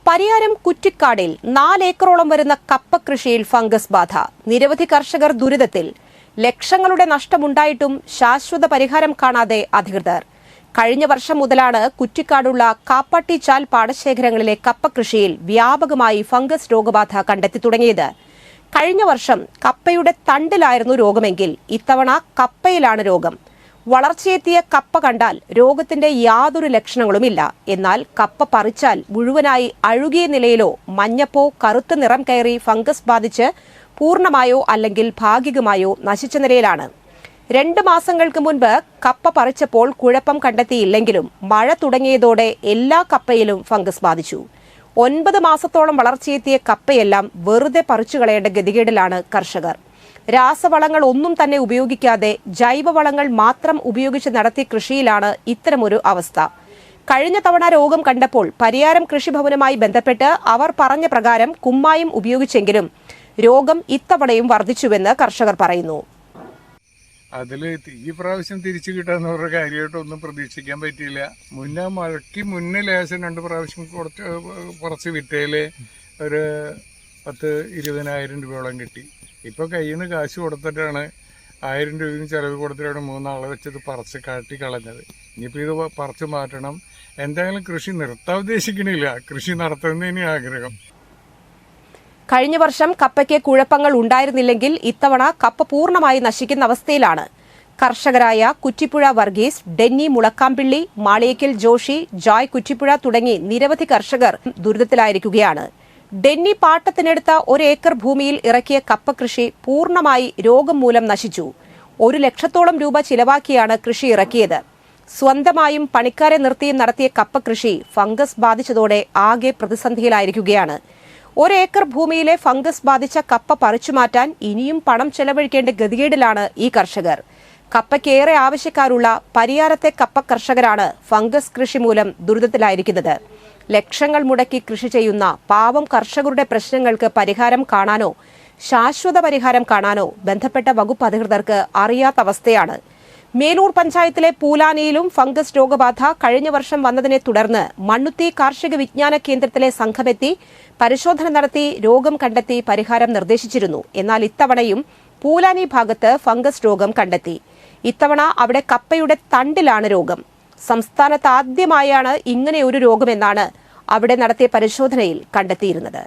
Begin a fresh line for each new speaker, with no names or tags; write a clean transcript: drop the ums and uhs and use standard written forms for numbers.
പരിയാരം കുറ്റിക്കാടിൽ 4 ഏക്കറോളം വരുന്ന കപ്പ കൃഷിയിൽ ഫംഗസ് ബാധ. നിരവധി കർഷകർ ദുരിതത്തിൽ. ലക്ഷങ്ങളുടെ നഷ്ടമുണ്ടായിട്ടും ശാശ്വത പരിഹാരം കാണാതെ അധികൃതർ. കഴിഞ്ഞ വർഷം മുതലാണ് കുറ്റിക്കാടുള്ള കാപ്പട്ടിച്ചാൽ പാടശേഖരങ്ങളിലെ കപ്പ കൃഷിയിൽ വ്യാപകമായി ഫംഗസ് രോഗബാധ കണ്ടെത്തി തുടങ്ങിയത്. കഴിഞ്ഞ വർഷം കപ്പയുടെ തണ്ടിലായിരുന്നു രോഗമെങ്കിൽ ഇത്തവണ കപ്പയിലാണ് രോഗം. വളർച്ചയെത്തിയ കപ്പ കണ്ടാൽ രോഗത്തിന്റെ യാതൊരു ലക്ഷണങ്ങളുമില്ല. എന്നാൽ കപ്പ പറിച്ചാൽ മുഴുവനായി അഴുകിയ നിലയിലോ മഞ്ഞപ്പോ കറുത്ത നിറം കയറി ഫംഗസ് ബാധിച്ച് പൂർണ്ണമായോ അല്ലെങ്കിൽ ഭാഗികമായോ നശിച്ച നിലയിലാണ്. 2 മാസങ്ങൾക്ക് മുൻപ് കപ്പ പറിച്ചപ്പോൾ കുഴപ്പം കണ്ടെത്തിയില്ലെങ്കിലും മഴ തുടങ്ങിയതോടെ എല്ലാ കപ്പയിലും ഫംഗസ് ബാധിച്ചു. 9 മാസത്തോളം വളർച്ചയെത്തിയ കപ്പയെല്ലാം വെറുതെ പറിച്ചു കളയേണ്ട ഗതികേടിലാണ് കർഷകർ. രാസവളങ്ങൾ ഒന്നും തന്നെ ഉപയോഗിക്കാതെ ജൈവവളങ്ങൾ മാത്രം ഉപയോഗിച്ച് നടത്തിയ കൃഷിയിലാണ് ഇത്തരമൊരു അവസ്ഥ. കഴിഞ്ഞ തവണ രോഗം കണ്ടപ്പോൾ പരിയാരം കൃഷിഭവനുമായി ബന്ധപ്പെട്ട് അവർ പറഞ്ഞ പ്രകാരം കുമ്മായം ഉപയോഗിച്ചെങ്കിലും രോഗം ഇത്തവണയും വർദ്ധിച്ചുവെന്ന് കർഷകർ പറയുന്നു.
ഈ പ്രാവശ്യം തിരിച്ചു കിട്ടാന്ന് പറഞ്ഞ കാര്യമായിട്ടൊന്നും പ്രതീക്ഷിക്കാൻ പറ്റിയില്ല. മഴയ്ക്ക് മുന്നേ ലേശം 2 പ്രാവശ്യം കുറച്ച് വിറ്റയില് ഒരു 10-20,000 രൂപയോളം കിട്ടി. ഇപ്പോൾ കയ്യിൽ നിന്ന് കാശ് കൊടുത്തിട്ടാണ് 1000 രൂപയും ചിലവ് കൊടുത്തിട്ടാണ് 3 ആളെ വെച്ചത് പറിച്ച് കാട്ടി കളഞ്ഞത്. ഇനിയിപ്പോൾ ഇത് പറിച്ചു മാറ്റണം. എന്തായാലും കൃഷി നിർത്താൻ ഉദ്ദേശിക്കണില്ല, കൃഷി നടത്തുന്നതിന് ആഗ്രഹം.
കഴിഞ്ഞ വർഷം കപ്പയ്ക്ക് കുഴപ്പങ്ങൾ ഉണ്ടായിരുന്നില്ലെങ്കിൽ ഇത്തവണ കപ്പ പൂർണ്ണമായി നശിക്കുന്ന അവസ്ഥയിലാണ്. കർഷകരായ കുറ്റിപ്പുഴ വർഗീസ്, ഡെന്നി മുളക്കാമ്പിള്ളി, മാളിയേക്കൽ ജോഷി, ജോയ് കുറ്റിപ്പുഴ തുടങ്ങി നിരവധി കർഷകർ ദുരിതത്തിലായിരിക്കുകയാണ്. ഡെന്നി പാട്ടത്തിനെടുത്ത 1 ഏക്കർ ഭൂമിയിൽ ഇറക്കിയ കപ്പ കൃഷി പൂർണ്ണമായി രോഗം മൂലം നശിച്ചു. 1 ലക്ഷത്തോളം രൂപ ചിലവാക്കിയാണ് കൃഷി ഇറക്കിയത്. സ്വന്തമായും പണിക്കാരെ നിർത്തിയും നടത്തിയ കപ്പ കൃഷി ഫംഗസ് ബാധിച്ചതോടെ ആകെ പ്രതിസന്ധിയിലായിരിക്കുകയാണ്. 1 ഏക്കർ ഭൂമിയിലെ ഫംഗസ് ബാധിച്ച കപ്പ പറിച്ചുമാറ്റാൻ ഇനിയും പണം ചെലവഴിക്കേണ്ട ഗതികേടിലാണ് ഈ കർഷകർ. കപ്പയ്ക്കേറെ ആവശ്യക്കാരുള്ള പരിയാരത്തെ കപ്പ കർഷകരാണ് ഫംഗസ് കൃഷി മൂലം ദുരിതത്തിലായിരിക്കുന്നത്. ലക്ഷങ്ങൾ മുടക്കി കൃഷി ചെയ്യുന്ന പാവം കർഷകരുടെ പ്രശ്നങ്ങൾക്ക് പരിഹാരം കാണാനോ ശാശ്വത പരിഹാരം കാണാനോ ബന്ധപ്പെട്ട വകുപ്പ് അധികൃതർക്ക് അറിയാത്ത അവസ്ഥയാണ്. മേലൂർ പഞ്ചായത്തിലെ പൂലാനിയിലും ഫംഗസ് രോഗബാധ കഴിഞ്ഞ വർഷം വന്നതിനെ തുടർന്ന് മണ്ണുത്തി കാർഷിക വിജ്ഞാന കേന്ദ്രത്തിലെ സംഘമെത്തി പരിശോധന നടത്തി രോഗം കണ്ടെത്തി പരിഹാരം നിർദ്ദേശിച്ചിരുന്നു. എന്നാൽ ഇത്തവണയും പൂലാനി ഭാഗത്ത് ഫംഗസ് രോഗം കണ്ടെത്തി. ഇത്തവണ അവിടെ കപ്പയുടെ തണ്ടിലാണ് രോഗം. സംസ്ഥാനത്ത് ആദ്യമായാണ് ഇങ്ങനെയൊരു രോഗമെന്നാണ് അവിടെ നടത്തിയ പരിശോധനയിൽ കണ്ടെത്തിയിരുന്നത്.